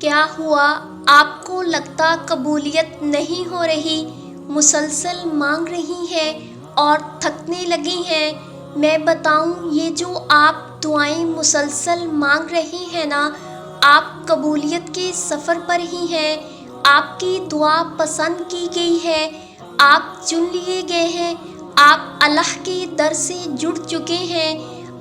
کیا ہوا؟ آپ کو لگتا قبولیت نہیں ہو رہی، مسلسل مانگ رہی ہیں اور تھکنے لگی ہیں؟ میں بتاؤں، یہ جو آپ دعائیں مسلسل مانگ رہی ہیں نا، آپ قبولیت کے سفر پر ہی ہیں۔ آپ کی دعا پسند کی گئی ہے، آپ چن لیے گئے ہیں، آپ اللہ کے در سے جڑ چکے ہیں،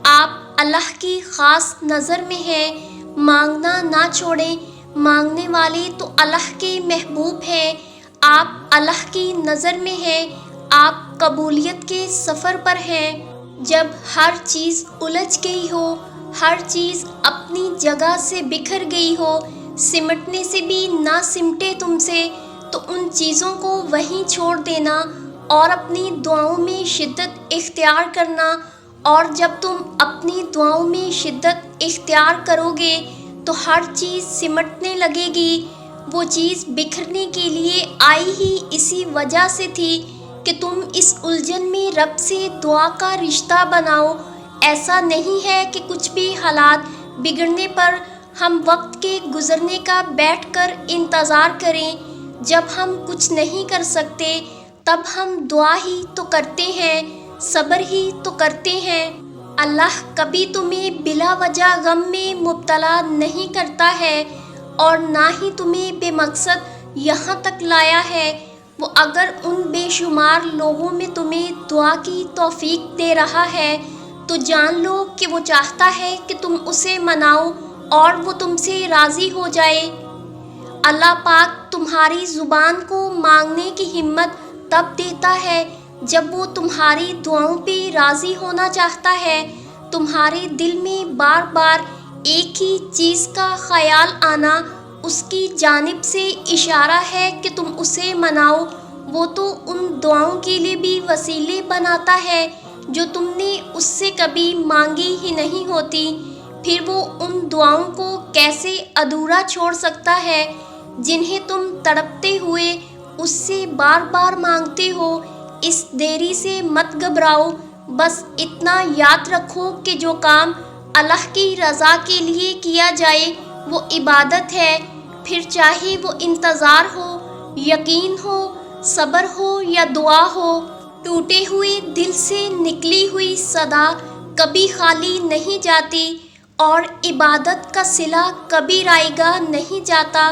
آپ اللہ کی خاص نظر میں ہیں۔ مانگنا نہ چھوڑیں، مانگنے والے تو اللہ کے محبوب ہیں۔ آپ اللہ کی نظر میں ہیں، آپ قبولیت کے سفر پر ہیں۔ جب ہر چیز الجھ گئی ہو، ہر چیز اپنی جگہ سے بکھر گئی ہو، سمٹنے سے بھی نہ سمٹے تم سے، تو ان چیزوں کو وہیں چھوڑ دینا اور اپنی دعاؤں میں شدت اختیار کرنا۔ اور جب تم اپنی دعاؤں میں شدت اختیار کرو گے تو ہر چیز سمٹنے لگے گی۔ وہ چیز بکھرنے کے لیے آئی ہی اسی وجہ سے تھی کہ تم اس الجھن میں رب سے دعا کا رشتہ بناؤ۔ ایسا نہیں ہے کہ کچھ بھی حالات بگڑنے پر ہم وقت کے گزرنے کا بیٹھ کر انتظار کریں۔ جب ہم کچھ نہیں کر سکتے تب ہم دعا ہی تو کرتے ہیں، صبر ہی تو کرتے ہیں۔ اللہ کبھی تمہیں بلا وجہ غم میں مبتلا نہیں کرتا ہے اور نہ ہی تمہیں بے مقصد یہاں تک لایا ہے۔ وہ اگر ان بے شمار لوگوں میں تمہیں دعا کی توفیق دے رہا ہے تو جان لو کہ وہ چاہتا ہے کہ تم اسے مناؤ اور وہ تم سے راضی ہو جائے۔ اللہ پاک تمہاری زبان کو مانگنے کی ہمت تب دیتا ہے جب وہ تمہاری دعاؤں پہ راضی ہونا چاہتا ہے۔ تمہارے دل میں بار بار ایک ہی چیز کا خیال آنا اس کی جانب سے اشارہ ہے کہ تم اسے مناؤ۔ وہ تو ان دعاؤں کے لیے بھی وسیلے بناتا ہے جو تم نے اس سے کبھی مانگی ہی نہیں ہوتی۔ پھر وہ ان دعاؤں کو کیسے ادھورا چھوڑ سکتا ہے جنہیں تم تڑپتے ہوئے اس سے بار بار مانگتے ہو۔ اس دیری سے مت گھبراؤ، بس اتنا یاد رکھو کہ جو کام اللہ کی رضا کے لیے کیا جائے وہ عبادت ہے، پھر چاہے وہ انتظار ہو، یقین ہو، صبر ہو یا دعا ہو۔ ٹوٹے ہوئے دل سے نکلی ہوئی صدا کبھی خالی نہیں جاتی اور عبادت کا صلہ کبھی رائگاں نہیں جاتا۔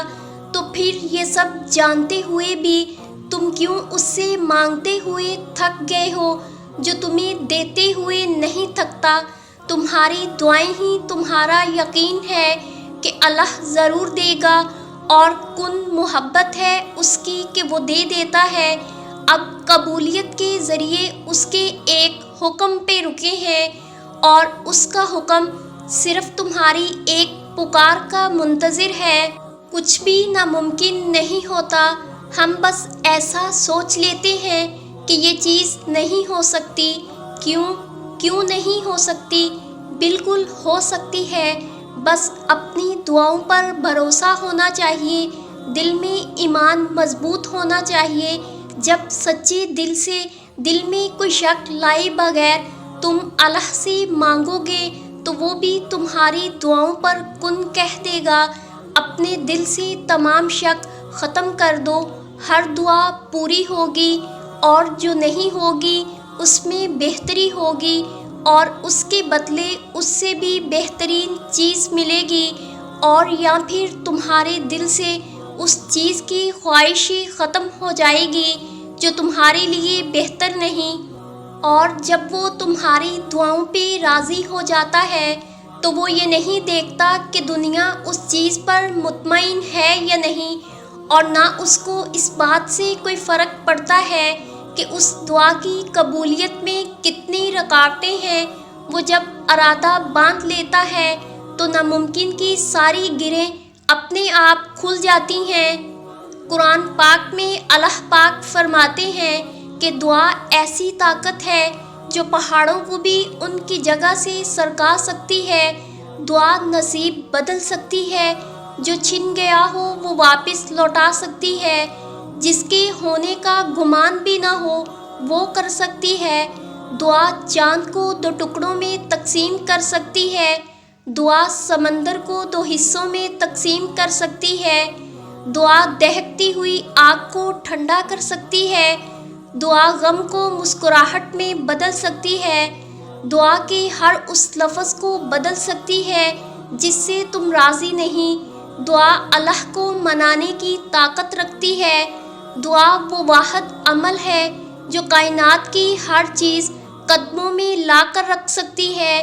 تو پھر یہ سب جانتے ہوئے بھی تم کیوں اس سے مانگتے ہوئے تھک گئے ہو جو تمہیں دیتے ہوئے نہیں تھکتا؟ تمہاری دعائیں ہی تمہارا یقین ہے کہ اللہ ضرور دے گا، اور کن محبت ہے اس کی کہ وہ دے دیتا ہے۔ اب قبولیت کے ذریعے اس کے ایک حکم پہ رکے ہیں اور اس کا حکم صرف تمہاری ایک پکار کا منتظر ہے۔ کچھ بھی ناممکن نہیں ہوتا، ہم بس ایسا سوچ لیتے ہیں کہ یہ چیز نہیں ہو سکتی۔ کیوں نہیں ہو سکتی؟ بالکل ہو سکتی ہے، بس اپنی دعاؤں پر بھروسہ ہونا چاہیے، دل میں ایمان مضبوط ہونا چاہیے۔ جب سچے دل سے دل میں کوئی شک لائے بغیر تم اللہ سے مانگو گے تو وہ بھی تمہاری دعاؤں پر کن کہہ دے گا۔ اپنے دل سے تمام شک ختم کر دو، ہر دعا پوری ہوگی اور جو نہیں ہوگی اس میں بہتری ہوگی، اور اس کے بدلے اس سے بھی بہترین چیز ملے گی، اور یا پھر تمہارے دل سے اس چیز کی خواہش ختم ہو جائے گی جو تمہارے لیے بہتر نہیں۔ اور جب وہ تمہاری دعاؤں پہ راضی ہو جاتا ہے تو وہ یہ نہیں دیکھتا کہ دنیا اس چیز پر مطمئن ہے یا نہیں، اور نہ اس کو اس بات سے کوئی فرق پڑتا ہے کہ اس دعا کی قبولیت میں کتنی رکاوٹیں ہیں۔ وہ جب ارادہ باندھ لیتا ہے تو ناممکن کی ساری گرہیں اپنے آپ کھل جاتی ہیں۔ قرآن پاک میں اللہ پاک فرماتے ہیں کہ دعا ایسی طاقت ہے جو پہاڑوں کو بھی ان کی جگہ سے سرکا سکتی ہے۔ دعا نصیب بدل سکتی ہے، جو چھن گیا ہو وہ واپس لوٹا سکتی ہے، جس کے ہونے کا گمان بھی نہ ہو وہ کر سکتی ہے۔ دعا چاند کو دو ٹکڑوں میں تقسیم کر سکتی ہے۔ دعا سمندر کو دو حصوں میں تقسیم کر سکتی ہے۔ دعا دہکتی ہوئی آگ کو ٹھنڈا کر سکتی ہے۔ دعا غم کو مسکراہٹ میں بدل سکتی ہے۔ دعا کے ہر اس لفظ کو بدل سکتی ہے جس سے تم راضی نہیں۔ دعا اللہ کو منانے کی طاقت رکھتی ہے۔ دعا وہ واحد عمل ہے جو کائنات کی ہر چیز قدموں میں لا کر رکھ سکتی ہے۔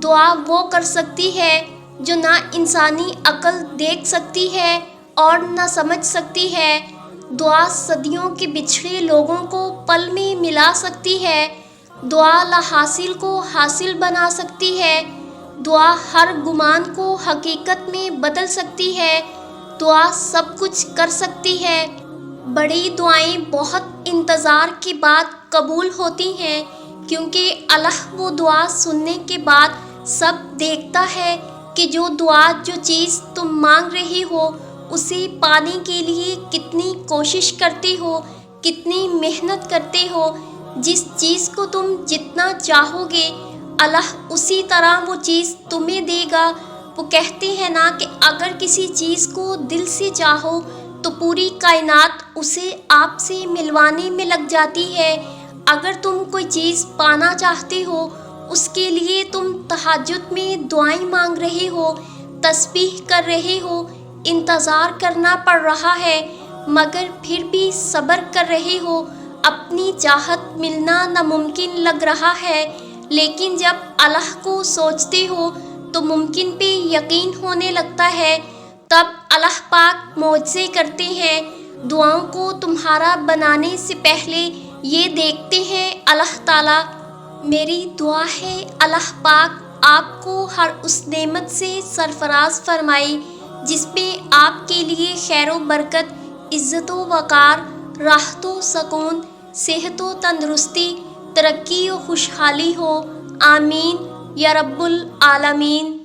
دعا وہ کر سکتی ہے جو نہ انسانی عقل دیکھ سکتی ہے اور نہ سمجھ سکتی ہے۔ دعا صدیوں کے بچھڑے لوگوں کو پل میں ملا سکتی ہے۔ دعا لا حاصل کو حاصل بنا سکتی ہے۔ دعا ہر گمان کو حقیقت میں بدل سکتی ہے۔ دعا سب کچھ کر سکتی ہے۔ بڑی دعائیں بہت انتظار کے بعد قبول ہوتی ہیں، کیونکہ اللہ وہ دعا سننے کے بعد سب دیکھتا ہے کہ جو چیز تم مانگ رہی ہو اسے پانے کے لیے کتنی کوشش کرتے ہو، کتنی محنت کرتے ہو۔ جس چیز کو تم جتنا چاہو گے اللہ اسی طرح وہ چیز تمہیں دے گا۔ وہ کہتے ہیں نا کہ اگر کسی چیز کو دل سے چاہو تو پوری کائنات اسے آپ سے ملوانے میں لگ جاتی ہے۔ اگر تم کوئی چیز پانا چاہتے ہو، اس کے لیے تم تہجد میں دعائیں مانگ رہے ہو، تسبیح کر رہے ہو، انتظار کرنا پڑ رہا ہے، مگر پھر بھی صبر کر رہے ہو، اپنی چاہت ملنا ناممکن لگ رہا ہے، لیکن جب اللہ کو سوچتے ہو تو ممکن پہ یقین ہونے لگتا ہے۔ تب اللہ پاک معجزے کرتے ہیں۔ دعاؤں کو تمہارا بنانے سے پہلے یہ دیکھتے ہیں اللہ تعالیٰ۔ میری دعا ہے اللہ پاک آپ کو ہر اس نعمت سے سرفراز فرمائے جس میں آپ کے لیے خیر و برکت، عزت و وقار، راحت و سکون، صحت و تندرستی، ترقی و خوشحالی ہو۔ آمین یا رب العالمین۔